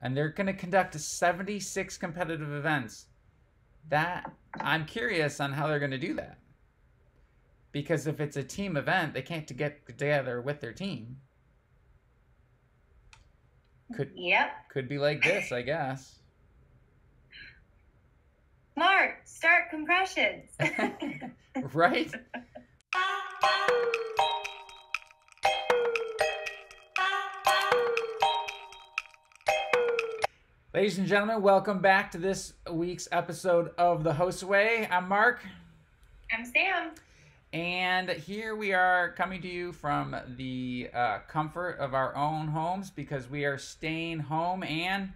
And they're going to conduct 76 competitive events. That I'm curious on how they're going to do that. Because if it's a team event, they can't get together with their team. Could be like this, I guess. Smart. Start compressions. Right? Ladies and gentlemen, welcome back to this week's episode of the HOSA Way. I'm Mark. I'm Sam. And here we are coming to you from the comfort of our own homes because we are staying home and...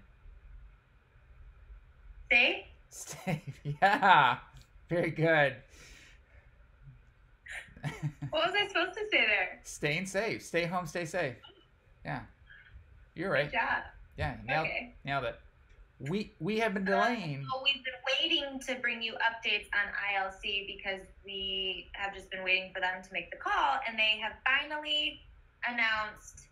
Stay? Yeah. Very good. What was I supposed to say there? Staying safe. Stay home, stay safe. Yeah. You're right. Good job. Yeah, nailed it. We have been delaying. So we've been waiting to bring you updates on ILC because we have just been waiting for them to make the call, and they have finally announced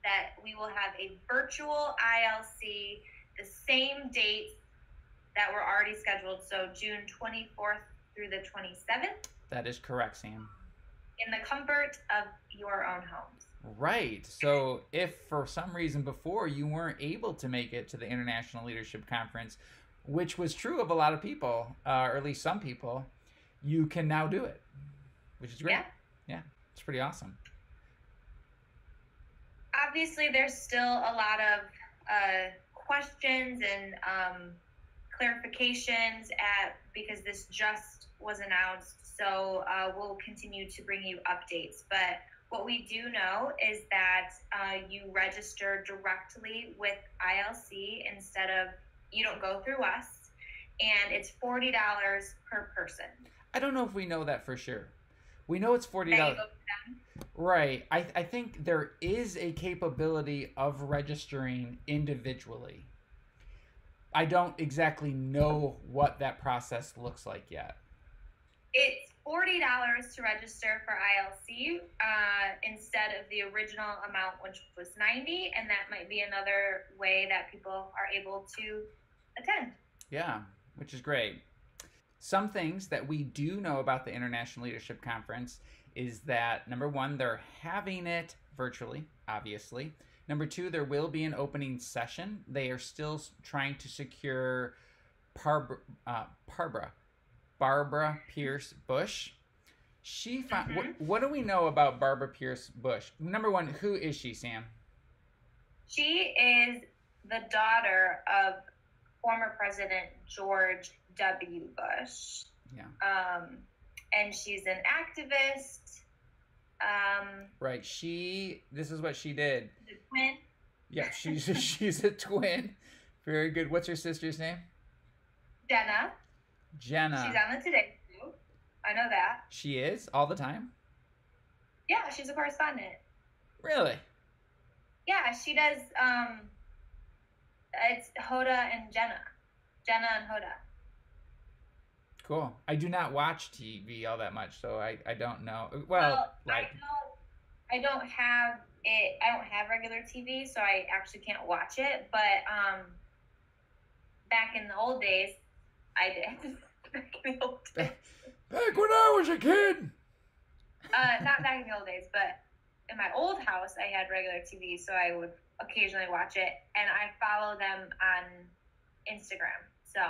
that we will have a virtual ILC the same date that were already scheduled, so June 24th through the 27th. That is correct, Sam. In the comfort of your own homes. Right. So if for some reason before you weren't able to make it to the International Leadership Conference, which was true of a lot of people, or at least some people, you can now do it, which is great. Yeah, it's pretty awesome. Obviously, there's still a lot of questions and clarifications because this just was announced. So we'll continue to bring you updates. But what we do know is that you register directly with ILC instead of, you don't go through us, and it's $40 per person. I don't know if we know that for sure. We know it's $40. Right. I think there is a capability of registering individually. I don't exactly know what that process looks like yet. It's $40 to register for ILC instead of the original amount, which was $90, and that might be another way that people are able to attend. Yeah, which is great. Some things that we do know about the International Leadership Conference is that, number one, they're having it virtually, obviously. Number two, there will be an opening session. They are still trying to secure Barbara Pierce Bush. She found, what do we know about Barbara Pierce Bush? Number one, who is she, Sam? She is the daughter of former President George W. Bush. Yeah. And she's an activist. Right. This is what she did. The twin. Yeah, she's a twin. Very good. What's her sister's name? Jenna. She's on the Today too. I know that. She is? All the time? Yeah, she's a correspondent. Really? Yeah, she does, it's Hoda and Jenna. Jenna and Hoda. Cool. I do not watch TV all that much, so I don't know. Well like... I don't have it. I don't have regular TV, so I actually can't watch it. But back in the old days, I did. Back in the old days. Back when I was a kid. Not back in the old days, but in my old house, I had regular TV, so I would occasionally watch it, and I follow them on Instagram. So.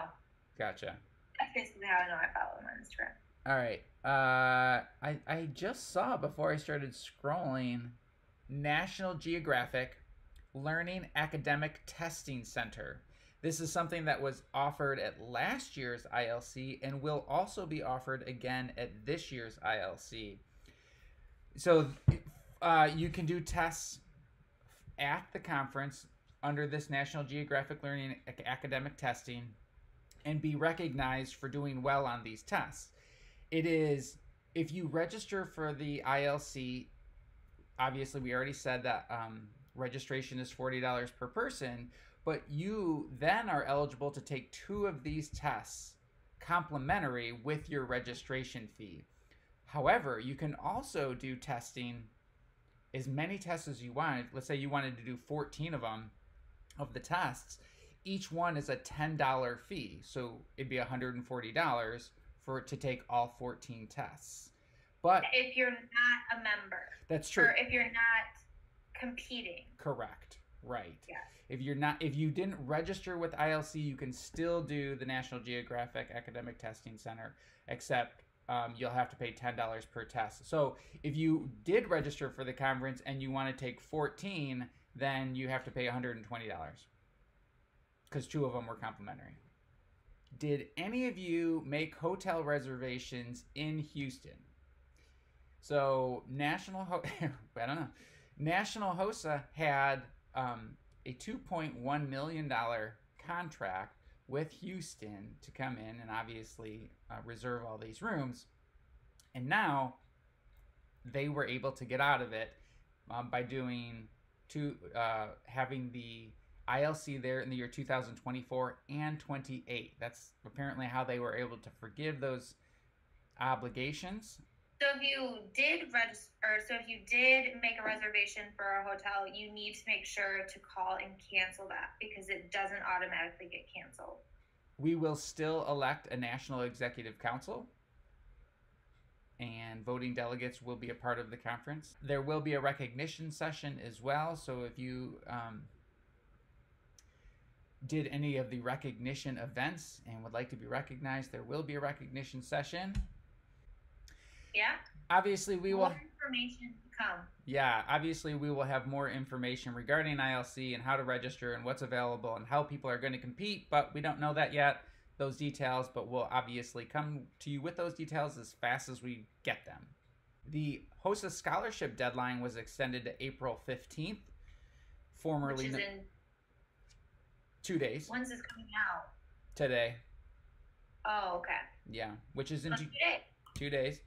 Gotcha. That's basically how I know I follow them on Instagram. All right. I just saw before I started scrolling, National Geographic Learning Academic Testing Center. This is something that was offered at last year's ILC and will also be offered again at this year's ILC. So you can do tests at the conference under this National Geographic Learning Academic Testing and be recognized for doing well on these tests. It is, if you register for the ILC, obviously we already said that registration is $40 per person, but you then are eligible to take 2 of these tests complimentary with your registration fee. However, you can also do testing, as many tests as you want. Let's say you wanted to do 14 of them. of the tests, each one is a $10 fee. So it'd be $140 for it to take all 14 tests. But if you're not a member. That's true. Or if you're not competing. Correct. Right. Yeah. If you didn't register with ILC, you can still do the National Geographic Academic Testing Center, except you'll have to pay $10 per test. So if you did register for the conference and you want to take 14, then you have to pay $120 because 2 of them were complimentary. Did any of you make hotel reservations in Houston? So National HOSA had a $2.1 million contract with Houston to come in and obviously reserve all these rooms. And now they were able to get out of it by having the ILC there in the year 2024 and 28. That's apparently how they were able to forgive those obligations. So if you did make a reservation for a hotel, you need to make sure to call and cancel that because it doesn't automatically get canceled. We will still elect a National Executive Council, and voting delegates will be a part of the conference. There will be a recognition session as well. So if you did any of the recognition events and would like to be recognized, there will be a recognition session. Yeah. Obviously, we will. More information to come. Yeah, obviously, we will have more information regarding ILC and how to register and what's available and how people are going to compete, but we don't know that yet, those details, but we'll obviously come to you with those details as fast as we get them. The HOSA scholarship deadline was extended to April 15th, formerly. Which is in 2 days. When's this coming out? Today. Oh, okay. Yeah, which is in 2 days. 2 days.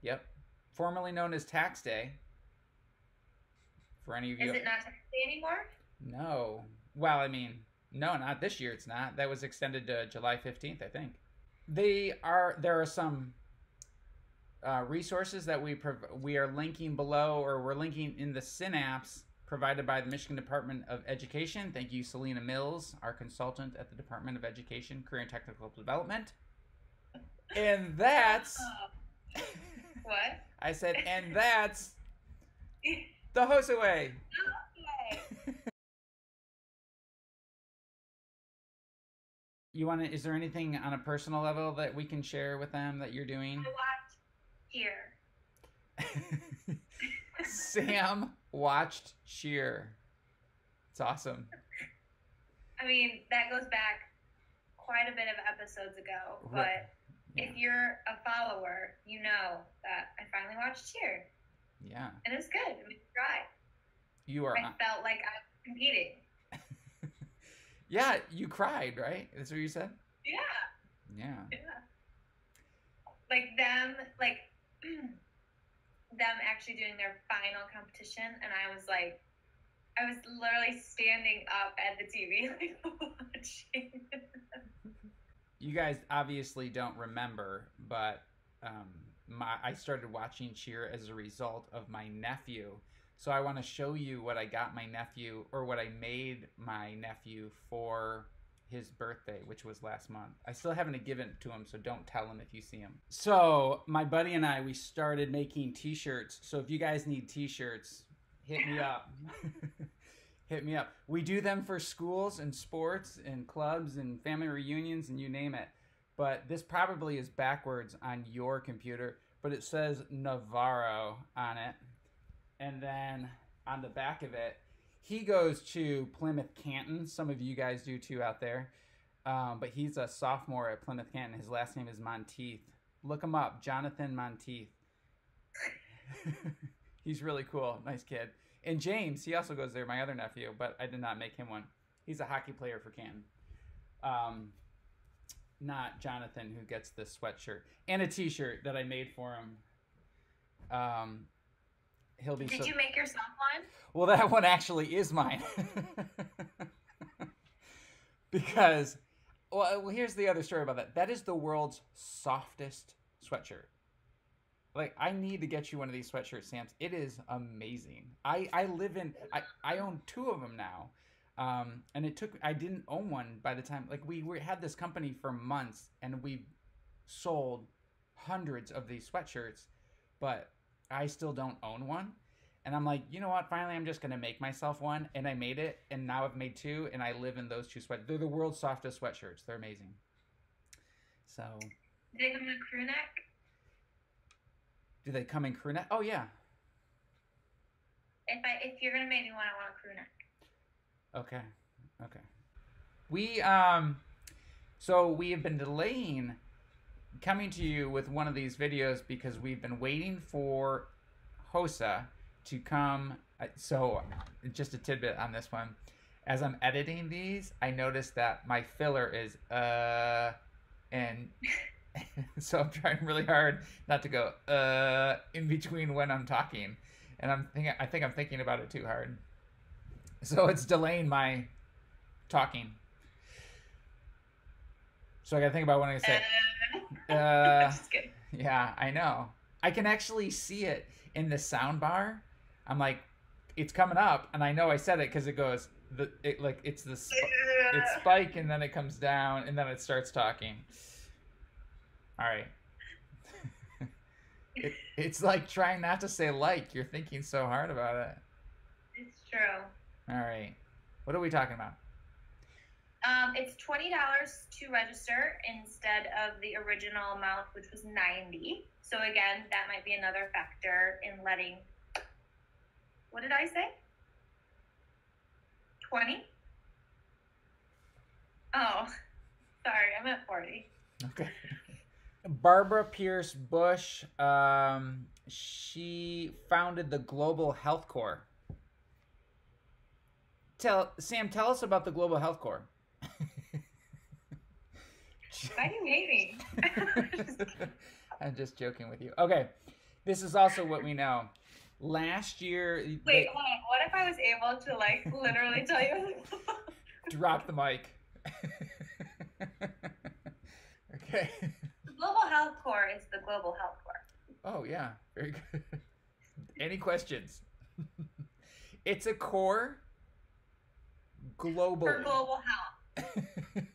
Yep. Formerly known as Tax Day. For any of you. Is it not Tax Day anymore? No. Well, I mean, no, not this year. It's not. That was extended to July 15th, I think. There are some resources that we are linking below, or we're linking in the synapse provided by the Michigan Department of Education. Thank you, Selena Mills, our consultant at the Department of Education, Career and Technical Development. And that's... What? I said, and that's the HOSA Way. Okay. Is there anything on a personal level that we can share with them that you're doing? I watched Cheer. Sam watched Cheer. It's awesome. I mean, that goes back quite a bit of episodes ago, but... Right. Yeah. If you're a follower, you know that I finally watched Cheer. Yeah. And it was good. It was dry. I felt like I was competing. Yeah, you cried, right? That's what you said? Yeah. Yeah. Yeah. Them actually doing their final competition, and I was literally standing up at the TV watching. You guys obviously don't remember, but I started watching Cheer as a result of my nephew. So I want to show you what I got my nephew, or what I made my nephew for his birthday, which was last month. I still haven't given it to him, so don't tell him if you see him. So my buddy and I, we started making t-shirts. So if you guys need t-shirts, hit me up. Hit me up. We do them for schools and sports and clubs and family reunions and you name it. But this probably is backwards on your computer, but it says Navarro on it. And then on the back of it, he goes to Plymouth Canton. Some of you guys do too out there. But he's a sophomore at Plymouth Canton. His last name is Monteith. Look him up, Jonathan Monteith. He's really cool. Nice kid. And James, he also goes there, my other nephew, but I did not make him one. He's a hockey player for Canton. Not Jonathan, who gets the sweatshirt and a t-shirt that I made for him. Did you make yourself one? Well, that one actually is mine. Because, well, here's the other story about that. That is the world's softest sweatshirt. Like, I need to get you one of these sweatshirts, Sam. It is amazing. I own 2 of them now. And I didn't own one by the time, like we had this company for months and we sold hundreds of these sweatshirts, but I still don't own one. And I'm like, you know what? Finally, I'm just going to make myself one. And I made it. And now I've made two. And I live in those two sweatshirts. They're the world's softest sweatshirts. They're amazing. So. Do they come in a crew neck? Do they come in crew neck? Oh, yeah. If you're going to make me one, I want a crew neck. Okay. So we have been delaying coming to you with one of these videos because we've been waiting for HOSA to come. So just a tidbit on this one. As I'm editing these, I noticed that my filler is and so I'm trying really hard not to go in between when I'm talking. And I think I'm thinking about it too hard. So it's delaying my talking. So I gotta think about what I'm gonna say. Just kidding. Yeah, I know. I can actually see it in the sound bar. I'm like, it's coming up, and I know I said it because it goes it's spike, and then it comes down, and then it starts talking. All right. It's like trying not to say like. You're thinking so hard about it. It's true. All right. What are we talking about? It's $20 to register instead of the original amount, which was $90. So again, that might be another factor in letting. What did I say? 20? Oh, sorry, I meant 40. Okay. Barbara Pierce Bush, she founded the Global Health Corps. Sam, tell us about the Global Health Corps. Why are you hating? I'm just joking with you. Okay, this is also what we know. Last year... Wait, hold on. What if I was able to, literally tell you? Drop the mic. Okay. The Global Health Corps is the Global Health Corps. Oh, yeah. Very good. Any questions? It's a core globally. For global health.